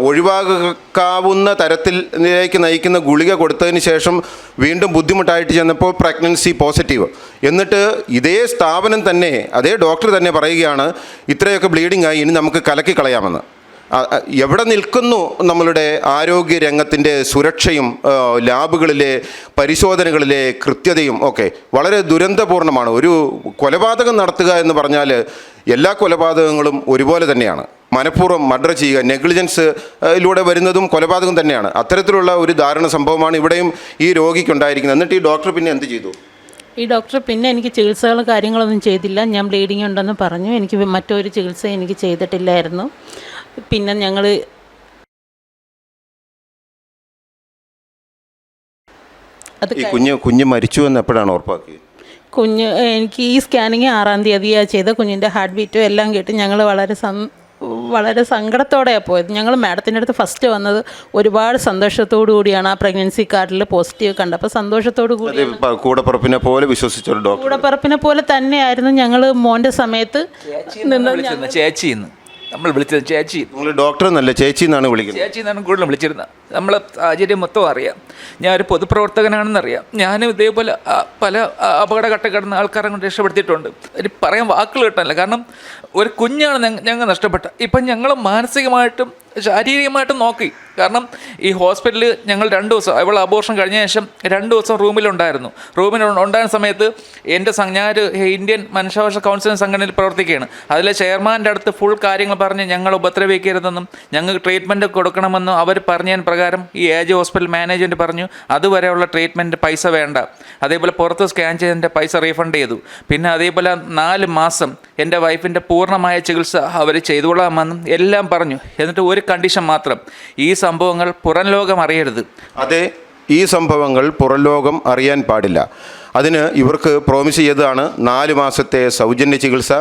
ഒഴിവാക്കാവുന്ന തരത്തിലേക്ക് നയിക്കുന്ന ഗുളിക കൊടുത്തതിന് ശേഷം വീണ്ടും ബുദ്ധിമുട്ടായിട്ട് ചെന്നപ്പോൾ പ്രഗ്നൻസി പോസിറ്റീവ്. എന്നിട്ട് ഇതേ സ്ഥാപനം തന്നെ, അതേ ഡോക്ടർ തന്നെ പറയുകയാണ് ഇത്രയൊക്കെ ബ്ലീഡിംഗ് ആയി, ഇനി നമുക്ക് കലക്കി കളയാമെന്ന്. എവിടെ നിൽക്കുന്നു നമ്മളുടെ ആരോഗ്യ രംഗത്തിൻ്റെ സുരക്ഷയും ലാബുകളിലെ പരിശോധനകളിലെ കൃത്യതയും ഒക്കെ? വളരെ ദുരന്തപൂർണ്ണമാണ്. ഒരു കൊലപാതകം നടത്തുക എന്ന് പറഞ്ഞാൽ എല്ലാ കൊലപാതകങ്ങളും ഒരുപോലെ തന്നെയാണ്. മനഃപൂർവ്വം മർഡർ ചെയ്യുക, നെഗ്ലിജൻസിലൂടെ വരുന്നതും കൊലപാതകം തന്നെയാണ്. അത്തരത്തിലുള്ള ഒരു ദാരുണ സംഭവമാണ് ഇവിടെയും ഈ രോഗിക്കുണ്ടായിരിക്കുന്നത്. എന്നിട്ട് ഈ ഡോക്ടർ പിന്നെ എന്ത് ചെയ്തു? ഈ ഡോക്ടർ പിന്നെ എനിക്ക് ചികിത്സകൾ കാര്യങ്ങളൊന്നും ചെയ്തില്ല. ഞാൻ ബ്ലീഡിങ് ഉണ്ടെന്ന് പറഞ്ഞു. എനിക്ക് മറ്റൊരു ചികിത്സ എനിക്ക് ചെയ്തിട്ടില്ലായിരുന്നു. പിന്നെ ഞങ്ങൾ അത് ഈ കുഞ്ഞ് മരിച്ചു എന്ന് എപ്പോഴാണ് ഉറപ്പാക്കിയത്? എനിക്ക് ഈ സ്കാനിങ് 6-ാം തീയതിയാണ് ചെയ്ത. കുഞ്ഞിൻ്റെ ഹാർട്ട് ബീറ്റും എല്ലാം കേട്ട് ഞങ്ങൾ വളരെ സങ്കടത്തോടെയാണ് പോയത്. ഞങ്ങൾ മാഡത്തിൻ്റെ അടുത്ത് ഫസ്റ്റ് വന്നത് ഒരുപാട് സന്തോഷത്തോടു കൂടിയാണ്. ആ പ്രഗ്നൻസി കാർഡിൽ പോസിറ്റീവ് കണ്ടപ്പോൾ സന്തോഷത്തോടു കൂടി കൂടപ്പറപ്പിനെ പോലെ വിശ്വസിച്ചൊരു ഡോക്ടർ, കൂടപ്പറപ്പിനെ പോലെ തന്നെയായിരുന്നു ഞങ്ങൾ മോൻ്റെ സമയത്ത് നിന്ന്. ചേച്ചിന്ന് നമ്മൾ വിളിച്ചത് ചേച്ചി. നിങ്ങൾ ഡോക്ടർ എന്നല്ല ചേച്ചി എന്നാണ് വിളിക്കുന്നത്. ചേച്ചി എന്നാണ് കൂടുതലും വിളിച്ചിരുന്നത്. നമ്മളെ സാഹചര്യം മൊത്തം അറിയാം. ഞാനൊരു പൊതുപ്രവർത്തകനാണെന്നറിയാം. ഞാനും ഇതേപോലെ പല അപകടഘട്ടം കിടന്ന ആൾക്കാരെ കൊണ്ട് രക്ഷപ്പെടുത്തിയിട്ടുണ്ട്. ഒരു പറയാൻ വാക്കുകൾ കിട്ടാനില്ല. കാരണം ഒരു കുഞ്ഞാണ് ഞങ്ങൾ നഷ്ടപ്പെട്ട. ഇപ്പം ഞങ്ങൾ മാനസികമായിട്ടും ശാരീരികമായിട്ടും നോക്കി. കാരണം ഈ ഹോസ്പിറ്റലിൽ ഞങ്ങൾ 2 ദിവസം, അവൾ അബോർഷൻ കഴിഞ്ഞ ശേഷം 2 ദിവസം റൂമിലുണ്ടായിരുന്നു. ഉണ്ടായിരുന്ന സമയത്ത് ഞാനൊരു ഇന്ത്യൻ മനുഷ്യാവകാശ കൗൺസിലിംഗ് സംഘടനയിൽ പ്രവർത്തിക്കുകയാണ്. അതിലെ ചെയർമാൻ്റെ അടുത്ത് ഫുൾ കാര്യങ്ങൾ പറഞ്ഞ് ഞങ്ങൾ ഉപദ്രവിക്കരുതെന്നും ഞങ്ങൾക്ക് ട്രീറ്റ്മെൻറ്റ് കൊടുക്കണമെന്നും അവർ പറഞ്ഞതിന് പ്രകാരം ഈ AJ ഹോസ്പിറ്റൽ മാനേജ്മെൻറ്റ് പറഞ്ഞു അതുവരെയുള്ള ട്രീറ്റ്മെൻറ്റ് പൈസ വേണ്ട. അതേപോലെ പുറത്ത് സ്കാൻ ചെയ്തതിൻ്റെ പൈസ റീഫണ്ട് ചെയ്തു. പിന്നെ അതേപോലെ 4 മാസം എൻ്റെ വൈഫിൻ്റെ പൂർണ്ണമായ ചികിത്സ അവർ ചെയ്തുകൊള്ളാമെന്നും എല്ലാം പറഞ്ഞു. എന്നിട്ട് ഒരു കണ്ടീഷൻ മാത്രം, ഈ സംഭവങ്ങൾ പുറം ലോകം അറിയരുത്. അതെ, ഈ സംഭവങ്ങൾ പുറം ലോകം അറിയാൻ പാടില്ല. അതിന് ഇവർക്ക് പ്രോമിസ് ചെയ്തതാണ് 4 മാസത്തെ സൗജന്യ ചികിത്സ,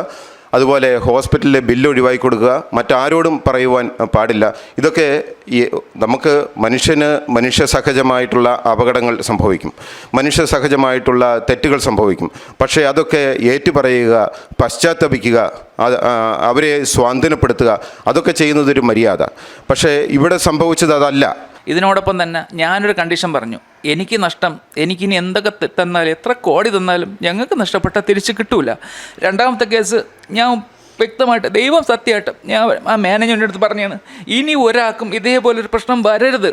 അതുപോലെ ഹോസ്പിറ്റലിലെ ബില്ല് ഒഴിവാക്കി കൊടുക്കുക, മറ്റാരോടും പറയുവാൻ പാടില്ല. ഇതൊക്കെ നമുക്ക് മനുഷ്യസഹജമായിട്ടുള്ള അപകടങ്ങൾ സംഭവിക്കും, മനുഷ്യസഹജമായിട്ടുള്ള തെറ്റുകൾ സംഭവിക്കും. പക്ഷേ അതൊക്കെ ഏറ്റുപറയുക, പശ്ചാത്തപിക്കുക, അവരെ സ്വാന്തനപ്പെടുത്തുക, അതൊക്കെ ചെയ്യുന്നതൊരു മര്യാദ. പക്ഷേ ഇവിടെ സംഭവിച്ചത് അതല്ല. ഇതിനോടൊപ്പം തന്നെ ഞാനൊരു കണ്ടീഷൻ പറഞ്ഞു, എനിക്ക് നഷ്ടം, എനിക്കിനി എന്തൊക്കെ തന്നാലും എത്ര കോടി തന്നാലും ഞങ്ങൾക്ക് നഷ്ടപ്പെട്ട തിരിച്ച് കിട്ടൂല. രണ്ടാമത്തെ കേസ് ഞാൻ വ്യക്തമായിട്ട്, ദൈവം സത്യമായിട്ട് ഞാൻ ആ മാനേജ്മെൻറ്റിൻ്റെ അടുത്ത് പറഞ്ഞാണ്, ഇനി ഒരാൾക്കും ഇതേപോലൊരു പ്രശ്നം വരരുത്,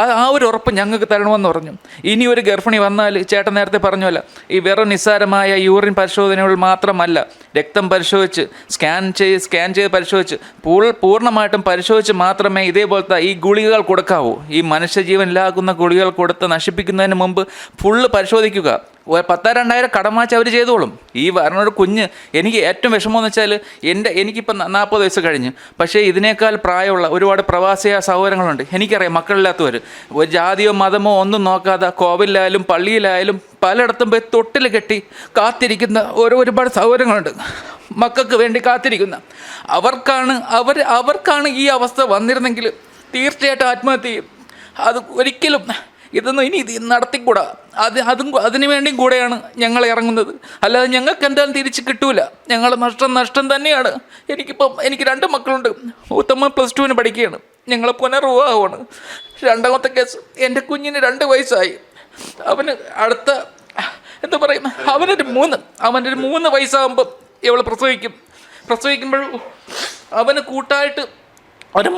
ആ ഒരു ഉറപ്പ് ഞങ്ങൾക്ക് തരണമെന്ന് പറഞ്ഞു. ഇനി ഒരു ഗർഭിണി വന്നാൽ ചേട്ടൻ നേരത്തെ പറഞ്ഞല്ലോ, ഈ വെറും നിസ്സാരമായ യൂറിൻ പരിശോധനകൾ മാത്രമല്ല, രക്തം പരിശോധിച്ച് സ്കാൻ ചെയ്ത് പരിശോധിച്ച് പൂർണ്ണമായിട്ടും പരിശോധിച്ച് മാത്രമേ ഇതേപോലത്തെ ഈ ഗുളികകൾ കൊടുക്കാവൂ. ഈ മനുഷ്യജീവൻ ഇല്ലാക്കുന്ന ഗുളികകൾ കൊടുത്ത് നശിപ്പിക്കുന്നതിന് മുമ്പ് ഫുള്ള് പരിശോധിക്കുക. 10,000-2,000 കടമാച്ച് അവർ ചെയ്തോളും. ഈ വരണൊരു കുഞ്ഞ്, എനിക്ക് ഏറ്റവും വിഷമമെന്ന് വെച്ചാൽ എനിക്കിപ്പം 40 വയസ്സ് കഴിഞ്ഞ്, പക്ഷേ ഇതിനേക്കാൾ പ്രായമുള്ള ഒരുപാട് പ്രവാസിയ സഹോദരങ്ങളുണ്ട്. എനിക്കറിയാം, മക്കളില്ലാത്തവർ ഒരു ജാതിയോ മതമോ ഒന്നും നോക്കാതെ കോവിലായാലും പള്ളിയിലായാലും പലയിടത്തും പോയി തൊട്ടിൽ കെട്ടി കാത്തിരിക്കുന്ന ഒരുപാട് സഹോദരങ്ങളുണ്ട്, മക്കൾക്ക് വേണ്ടി കാത്തിരിക്കുന്ന. അവർക്കാണ് ഈ അവസ്ഥ വന്നിരുന്നെങ്കിൽ തീർച്ചയായിട്ടും ആത്മഹത്യ ചെയ്യും. അത് ഒരിക്കലും ഇതൊന്നും ഇനി ഇത് നടത്തിക്കൂടാ. അതിനു വേണ്ടിയും കൂടെയാണ് ഞങ്ങൾ ഇറങ്ങുന്നത്. അല്ലാതെ ഞങ്ങൾക്ക് എന്തായാലും തിരിച്ച് കിട്ടൂല. ഞങ്ങൾ നഷ്ടം തന്നെയാണ്. എനിക്ക് 2 മക്കളുണ്ട്. മൂത്തമ്മ +2 പഠിക്കുകയാണ്. ഞങ്ങൾ പുനർവിവാഹമാണ്. രണ്ടാമത്തെ കേസ്, എൻ്റെ കുഞ്ഞിന് 2 വയസ്സായി. അവന് അടുത്ത എന്താ പറയും, അവനൊരു 3 വയസ്സാകുമ്പം ഇവൾ പ്രസവിക്കുമ്പോൾ അവന് കൂട്ടായിട്ട് ഒരു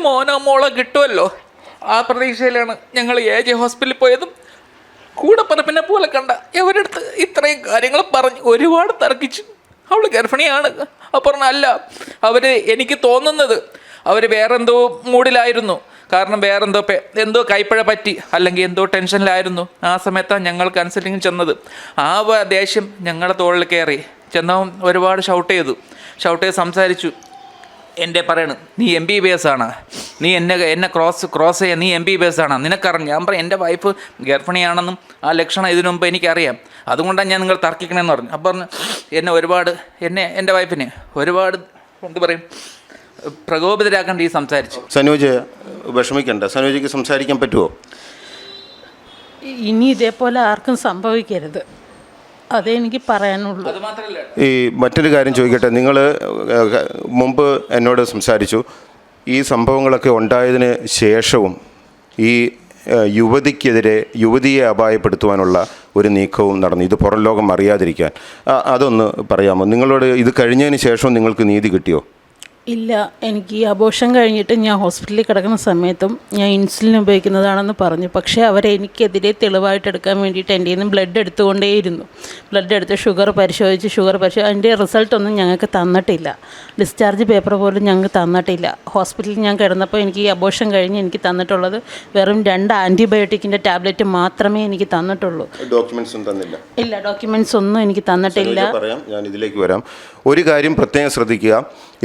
മോനോ മോളോ കിട്ടുമല്ലോ. ആ പ്രതീക്ഷയിലാണ് ഞങ്ങൾ AJ ഹോസ്പിറ്റലിൽ പോയതും. കൂടപ്പറപ്പിനെ പോലെ കണ്ട ഇവരടുത്ത് ഇത്രയും കാര്യങ്ങൾ പറഞ്ഞ് ഒരുപാട് തർക്കിച്ചു. അവൾ ഗർഭിണിയാണ്. അപ്പോൾ അല്ല, എനിക്ക് തോന്നുന്നത് അവർ വേറെന്തോ മൂഡിലായിരുന്നു. കാരണം എന്തോ കൈപ്പഴ പറ്റി, അല്ലെങ്കിൽ എന്തോ ടെൻഷനിലായിരുന്നു. ആ സമയത്താണ് ഞങ്ങൾ കൺസൾട്ടിങ് ചെന്നത്. ആ ദേഷ്യം ഞങ്ങളുടെ തോളിൽ കയറി ചെന്നവൻ ഒരുപാട് ഷൗട്ട് ചെയ്ത് സംസാരിച്ചു. എൻ്റെ പറയണ്, നീ MBBS ആണ്, നീ എന്നെ ക്രോസ് ചെയ്യാൻ നീ MBBS ആണ്, നിനക്കറിയാം. ഞാൻ പറയും, എൻ്റെ വൈഫ് ഗർഭിണിയാണെന്നും ആ ലക്ഷണം ഇതിനു മുമ്പ് എനിക്കറിയാം, അതുകൊണ്ടാണ് ഞാൻ നിങ്ങൾ തർക്കിക്കണമെന്ന് പറഞ്ഞു. അപ്പം എൻ്റെ വൈഫിനെ ഒരുപാട് എന്ത് പറയും പ്രകോപിതരാക്കേണ്ട ഈ സംസാരിച്ചു. സനോജ് വിഷമിക്കണ്ട, സനോജിക്ക് സംസാരിക്കാൻ പറ്റുമോ? ഇനി ഇതേപോലെ ആർക്കും സംഭവിക്കരുത്, അതേ എനിക്ക് പറയാനുള്ളൂ. ഈ മറ്റൊരു കാര്യം ചോദിക്കട്ടെ, നിങ്ങൾ മുമ്പ് എന്നോട് സംസാരിച്ചു, ഈ സംഭവങ്ങളൊക്കെ ഉണ്ടായതിന് ശേഷവും ഈ യുവതിയെ അപായപ്പെടുത്തുവാനുള്ള ഒരു നീക്കവും നടന്നു, ഇത് പുറം ലോകം അറിയാതിരിക്കാൻ. അതൊന്ന് പറയാമോ? നിങ്ങളോട് ഇത് കഴിഞ്ഞതിന് ശേഷം നിങ്ങൾക്ക് നീതി കിട്ടിയോ? ഇല്ല, എനിക്ക് ഈ അബോർഷൻ കഴിഞ്ഞിട്ട് ഞാൻ ഹോസ്പിറ്റലിൽ കിടക്കുന്ന സമയത്തും ഞാൻ ഇൻസുലിൻ ഉപയോഗിക്കുന്നതാണെന്ന് പറഞ്ഞു. പക്ഷേ എനിക്കെതിരെ തെളിവായിട്ട് എടുക്കാൻ വേണ്ടിയിട്ട് എൻ്റെ നിന്ന് ബ്ലഡ് എടുത്തുകൊണ്ടേയിരുന്നു. ബ്ലഡ് എടുത്ത് ഷുഗർ പരിശോധിച്ച് അതിൻ്റെ റിസൾട്ടൊന്നും ഞങ്ങൾക്ക് തന്നിട്ടില്ല. ഡിസ്ചാർജ് പേപ്പർ പോലും ഞങ്ങൾക്ക് തന്നിട്ടില്ല. ഹോസ്പിറ്റലിൽ ഞാൻ കിടന്നപ്പോൾ എനിക്ക് ഈ അബോർഷൻ കഴിഞ്ഞ് എനിക്ക് തന്നിട്ടുള്ളത് വെറും 2 ആൻറ്റിബയോട്ടിക്കിൻ്റെ ടാബ്ലറ്റ് മാത്രമേ എനിക്ക് തന്നിട്ടുള്ളൂ. ഡോക്യുമെൻറ്റ്സും തന്നില്ല? ഇല്ല, ഡോക്യുമെൻറ്റ്സ് ഒന്നും എനിക്ക് തന്നിട്ടില്ല. പറയാം, ഞാൻ ഇതിലേക്ക് വരാം. ഒരു കാര്യം പ്രത്യേകം ശ്രദ്ധിക്കുക,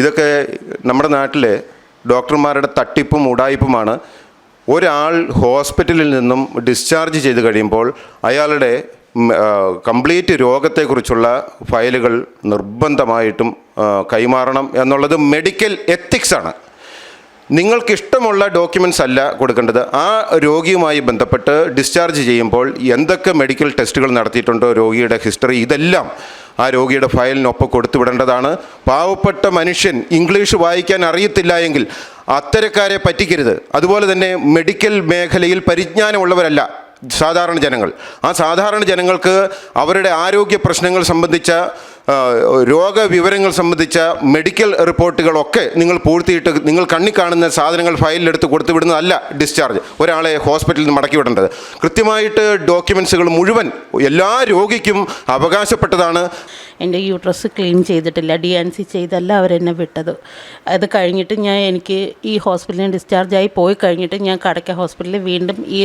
ഇതൊക്കെ നമ്മുടെ നാട്ടിലെ ഡോക്ടർമാരുടെ തട്ടിപ്പും ഉടായ്പുമാണ്. ഒരാൾ ഹോസ്പിറ്റലിൽ നിന്നും ഡിസ്ചാർജ് ചെയ്ത് കഴിയുമ്പോൾ അയാളുടെ കംപ്ലീറ്റ് രോഗത്തെക്കുറിച്ചുള്ള ഫയലുകൾ നിർബന്ധമായിട്ടും കൈമാറണം എന്നുള്ളത് മെഡിക്കൽ എത്തിക്സാണ്. നിങ്ങൾക്കിഷ്ടമുള്ള ഡോക്യുമെൻറ്റ്സ് അല്ല കൊടുക്കേണ്ടത്. ആ രോഗിയുമായി ബന്ധപ്പെട്ട് ഡിസ്ചാർജ് ചെയ്യുമ്പോൾ എന്തൊക്കെ മെഡിക്കൽ ടെസ്റ്റുകൾ നടത്തിയിട്ടുണ്ടോ, രോഗിയുടെ ഹിസ്റ്ററി, ഇതെല്ലാം ആ രോഗിയുടെ ഫയലിനൊപ്പം കൊടുത്തുവിടേണ്ടതാണ്. പാവപ്പെട്ട മനുഷ്യൻ ഇംഗ്ലീഷ് വായിക്കാൻ അറിയത്തില്ല എങ്കിൽ അത്തരക്കാരെ പറ്റിക്കരുത്. അതുപോലെ തന്നെ മെഡിക്കൽ മേഖലയിൽ പരിജ്ഞാനമുള്ളവരല്ല സാധാരണ ജനങ്ങൾ. ആ സാധാരണ ജനങ്ങൾക്ക് അവരുടെ ആരോഗ്യ പ്രശ്നങ്ങൾ സംബന്ധിച്ച രോഗവിവരങ്ങൾ സംബന്ധിച്ച മെഡിക്കൽ റിപ്പോർട്ടുകളൊക്കെ നിങ്ങൾ പൂഴ്ത്തിയിട്ട് നിങ്ങൾ കണ്ണി കാണുന്ന സാധനങ്ങൾ ഫയലിലെടുത്ത് കൊടുത്തുവിടുന്നതല്ല ഡിസ്ചാർജ്. ഒരാളെ ഹോസ്പിറ്റലിൽ നിന്ന് മടക്കി വിടേണ്ടത് കൃത്യമായിട്ട് ഡോക്യുമെൻസുകൾ മുഴുവൻ എല്ലാ രോഗിക്കും അവകാശപ്പെട്ടതാണ്. എൻ്റെ യൂട്രസ് ക്ലീൻ ചെയ്തിട്ടില്ല, DNC ചെയ്തല്ല അവരെന്നെ വിട്ടത്. അത് കഴിഞ്ഞിട്ട് എനിക്ക് ഈ ഹോസ്പിറ്റലിൽ ഡിസ്ചാർജായി പോയി കഴിഞ്ഞിട്ട് ഞാൻ കടയ്ക്ക ഹോസ്പിറ്റലിൽ വീണ്ടും ഈ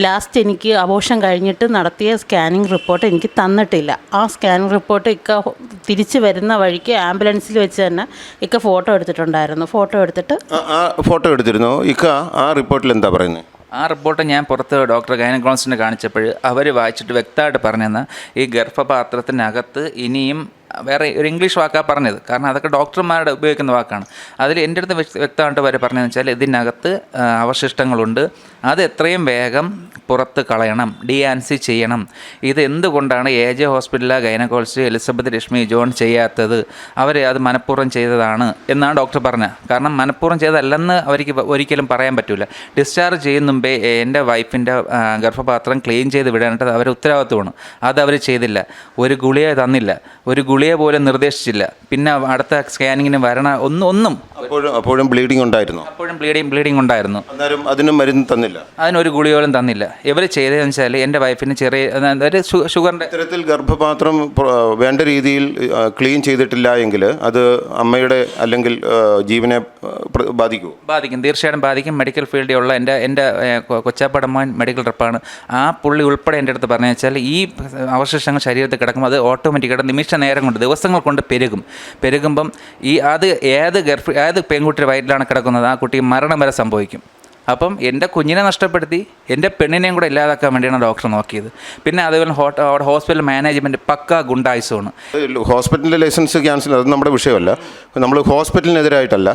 ലാസ്റ്റ് എനിക്ക് അബോർഷൻ കഴിഞ്ഞിട്ട് നടത്തിയ സ്കാനിങ് റിപ്പോർട്ട് എനിക്ക് തന്നിട്ടില്ല. ആ സ്കാനിങ് റിപ്പോർട്ട് തിരിച്ച് വരുന്ന വഴിക്ക് ആംബുലൻസിൽ വെച്ച് തന്നെ ഫോട്ടോ എടുത്തിട്ടുണ്ടായിരുന്നു. ഫോട്ടോ എടുത്തിരുന്നു. ആ റിപ്പോർട്ടിൽ എന്താ പറയുന്നത്? ആ റിപ്പോർട്ട് ഞാൻ പുറത്ത് ഡോക്ടർ ഗൈനക്കോളജിസ്റ്റിനെ കാണിച്ചപ്പോൾ അവർ വായിച്ചിട്ട് വ്യക്തമായിട്ട് പറഞ്ഞതെന്ന് ഈ ഗർഭപാത്രത്തിനകത്ത് ഇനിയും വേറെ ഒരു ഇംഗ്ലീഷ് വാക്കാണ് പറഞ്ഞത്, കാരണം അതൊക്കെ ഡോക്ടർമാരുടെ ഉപയോഗിക്കുന്ന വാക്കാണ്. അതിൽ എൻ്റെ അടുത്ത് വ്യക്തമായിട്ട് വരെ പറഞ്ഞതെന്ന് വെച്ചാൽ ഇതിനകത്ത് അവശിഷ്ടങ്ങളുണ്ട്, അത് എത്രയും വേഗം പുറത്ത് കളയണം, DNC ചെയ്യണം. ഇത് എന്തുകൊണ്ടാണ് AJ ഹോസ്പിറ്റലിലെ ഗൈനക്കോളജിസ്റ്റ് എലിസബത്ത് രശ്മി ജോൺ ചെയ്യാത്തത്? അവർ അത് മനഃപൂർവ്വം ചെയ്തതാണ് എന്നാണ് ഡോക്ടർ പറഞ്ഞത്. കാരണം മനഃപൂർവ്വം ചെയ്തതല്ലെന്ന് അവർക്ക് ഒരിക്കലും പറയാൻ പറ്റില്ല. ഡിസ്ചാർജ് ചെയ്യുന്ന മുമ്പേ എൻ്റെ വൈഫിൻ്റെ ഗർഭപാത്രം ക്ലീൻ ചെയ്ത് വിടേണ്ടത് അവരുടെ ഉത്തരവാദിത്വമാണ്. അത് ചെയ്തില്ല. ഒരു ഗുളിക തന്നില്ല, ഒരു ഗുളിക പോലും നിർദ്ദേശിച്ചില്ല. പിന്നെ അടുത്ത സ്കാനിങ്ങിന് വരണ ഒന്നും അപ്പോഴും ബ്ലീഡിംഗ് ഉണ്ടായിരുന്നു. അപ്പോഴും ബ്ലീഡിംഗ് ഉണ്ടായിരുന്നു. അതിനും മരുന്ന് തന്നില്ല, അതിനൊരു ഗുളികയോളം തന്നില്ല. ഇവർ ചെയ്തതെന്ന് വെച്ചാൽ എൻ്റെ വൈഫിന് ചെറിയ ഷുഗറിൻ്റെ ഇത്തരത്തിൽ ഗർഭപാത്രം വേണ്ട രീതിയിൽ ക്ലീൻ ചെയ്തിട്ടില്ല എങ്കിൽ അത് അമ്മയുടെ അല്ലെങ്കിൽ ജീവനെ ബാധിക്കും, തീർച്ചയായിട്ടും ബാധിക്കും. മെഡിക്കൽ ഫീൽഡിലുള്ള എൻ്റെ കൊച്ചാപ്പടമ്മൻ മെഡിക്കൽ റെപ്പാണ്. ആ പുള്ളി ഉൾപ്പെടെ എൻ്റെ അടുത്ത് പറഞ്ഞു വെച്ചാൽ ഈ അവശിഷ്ടങ്ങൾ ശരീരത്തിൽ കിടക്കുമ്പോൾ അത് ഓട്ടോമാറ്റിക്കായിട്ട് നിമിഷ നേരം കൊണ്ട് ദിവസങ്ങൾ കൊണ്ട് പെരുകുമ്പം അത് ഏത് പെൺകുട്ടിയുടെ വയറ്റിലാണ് കിടക്കുന്നത് ആ കുട്ടിക്ക് മരണം വരെ സംഭവിക്കും. അപ്പം എൻ്റെ കുഞ്ഞിനെ നഷ്ടപ്പെടുത്തി എൻ്റെ പെണ്ണിനെയും കൂടെ ഇല്ലാതാക്കാൻ വേണ്ടിയാണ് ഡോക്ടർ നോക്കിയത്. പിന്നെ അതേപോലെ അവിടെ ഹോസ്പിറ്റൽ മാനേജ്മെൻറ്റ് പക്ക ഗുണ്ടായുസമാണ്. ഹോസ്പിറ്റലിൻ്റെ ലൈസൻസ് ക്യാൻസൽ, അത് നമ്മുടെ വിഷയമല്ല. നമ്മൾ ഹോസ്പിറ്റലിനെതിരായിട്ടല്ല,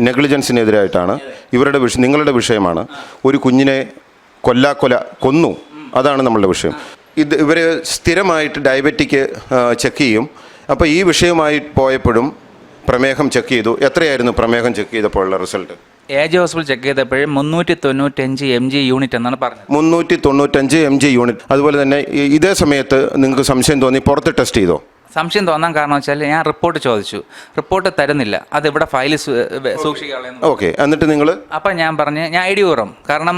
നെഗ്ലിജൻസിനെതിരായിട്ടാണ് ഇവരുടെ വിഷയം, നിങ്ങളുടെ വിഷയമാണ്. ഒരു കുഞ്ഞിനെ കൊന്നു, അതാണ് നമ്മളുടെ വിഷയം. ഇവർ സ്ഥിരമായിട്ട് ഡയബറ്റിക് ചെക്ക് ചെയ്യും. അപ്പോൾ ഈ വിഷയമായി പോയപ്പോഴും പ്രമേഹം ചെക്ക് ചെയ്തു. എത്രയായിരുന്നു പ്രമേഹം ചെക്ക് ചെയ്തപ്പോഴുള്ള റിസൾട്ട്? AJ ഹോസ്പിറ്റൽ ചെക്ക് ചെയ്തപ്പോഴും 395 mg യൂണിറ്റ് എന്നാണ് പറഞ്ഞത്. 395 mg യൂണിറ്റ്. അതുപോലെ തന്നെ ഇതേ സമയത്ത് നിങ്ങൾക്ക് സംശയം തോന്നി, പുറത്ത് ടെസ്റ്റ് ചെയ്തോ? സംശയം തോന്നാൻ കാരണം വെച്ചാൽ ഞാൻ റിപ്പോർട്ട് ചോദിച്ചു, റിപ്പോർട്ട് തരുന്നില്ല, അതിവിടെ ഫയലിൽ സൂക്ഷിക്കാനുള്ള. ഓക്കെ, എന്നിട്ട് നിങ്ങൾ? അപ്പം ഞാൻ പറഞ്ഞ് ഞാൻ ID ഊറും, കാരണം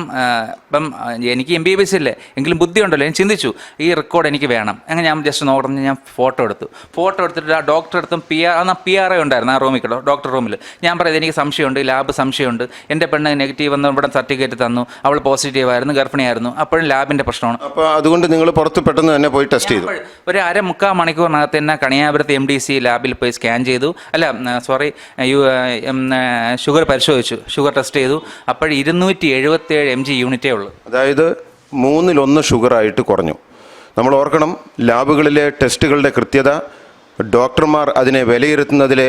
ഇപ്പം എനിക്ക് MBBS ഇല്ലേ, എങ്കിലും ബുദ്ധി ഉണ്ടല്ലോ. ഞാൻ ചിന്തിച്ചു ഈ റെക്കോർഡ് എനിക്ക് വേണം. അങ്ങനെ ഞാൻ ജസ്റ്റ് നോക്കി ഞാൻ ഫോട്ടോ എടുത്തിട്ട് ആ ഡോക്ടറെ അടുത്തും PRA ഉണ്ടായിരുന്നു ആ റൂമിൽ, ഡോക്ടർ റൂമിൽ. ഞാൻ പറയുന്നത് എനിക്ക് സംശയമുണ്ട്, ലാബ് സംശയമുണ്ട്, എൻ്റെ പെണ്ണ് നെഗറ്റീവ് വന്ന് ഇവിടെ സർട്ടിഫിക്കറ്റ് തന്നു, അവൾ പോസിറ്റീവായിരുന്നു, ഗർഭിണിയായിരുന്നു, അപ്പോഴും ലാബിൻ്റെ പ്രശ്നമാണ്. അപ്പോൾ അതുകൊണ്ട് നിങ്ങൾ പുറത്ത് പെട്ടെന്ന് തന്നെ പോയി ടെസ്റ്റ് ചെയ്തു? ഒരു 3/4 മണിക്കൂറിനകത്ത് കണിയാപുരത്ത് MDC ലാബിൽ പോയി സ്കാൻ ചെയ്തു, ഷുഗർ പരിശോധിച്ചു, ഷുഗർ ടെസ്റ്റ് ചെയ്തു. അപ്പോൾ 277 mg യൂണിറ്റേ ഉള്ളൂ. അതായത് 1/3 ഷുഗറായിട്ട് കുറഞ്ഞു. നമ്മൾ ഓർക്കണം, ലാബുകളിലെ ടെസ്റ്റുകളുടെ കൃത്യത, ഡോക്ടർമാർ അതിനെ വിലയിരുത്തുന്നതിൽ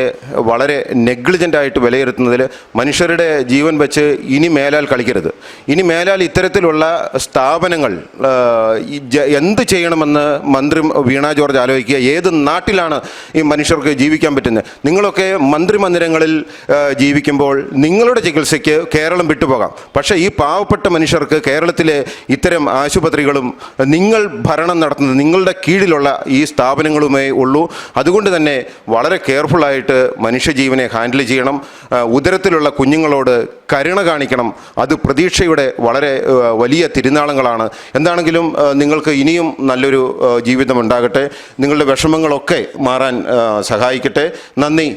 വളരെ നെഗ്ലിജൻ്റായിട്ട് വിലയിരുത്തുന്നതിൽ മനുഷ്യരുടെ ജീവൻ വെച്ച് ഇനി മേലാൽ കളിക്കരുത്. ഇനി മേലാൽ ഇത്തരത്തിലുള്ള സ്ഥാപനങ്ങൾ എന്ത് ചെയ്യണമെന്ന് മന്ത്രി വീണ ജോർജ് ആലോചിക്കുക. ഏത് നാട്ടിലാണ് ഈ മനുഷ്യർക്ക് ജീവിക്കാൻ പറ്റുന്നത്? നിങ്ങളൊക്കെ മന്ത്രിമന്ദിരങ്ങളിൽ ജീവിക്കുമ്പോൾ നിങ്ങളുടെ ചികിത്സയ്ക്ക് കേരളം വിട്ടുപോകാം. പക്ഷേ ഈ പാവപ്പെട്ട മനുഷ്യർക്ക് കേരളത്തിലെ ഇത്തരം ആശുപത്രികളും നിങ്ങൾ ഭരണം നടത്തുന്നത് നിങ്ങളുടെ കീഴിലുള്ള ഈ സ്ഥാപനങ്ങളുമേ ഉള്ളൂ. അതുകൊണ്ട് തന്നെ വളരെ കെയർഫുള്ളായിട്ട് മനുഷ്യജീവനെ ഹാൻഡിൽ ചെയ്യണം. ഉദരത്തിലുള്ള കുഞ്ഞുങ്ങളോട് കരുണ കാണിക്കണം. അത് പ്രതീക്ഷയുടെ വളരെ വലിയ തിരുനാളങ്ങളാണ്. എന്താണെങ്കിലും നിങ്ങൾക്ക് ഇനിയും നല്ലൊരു ജീവിതം ഉണ്ടാകട്ടെ. നിങ്ങളുടെ വിഷമങ്ങളൊക്കെ മാറാൻ സഹായിക്കട്ടെ. നന്ദി.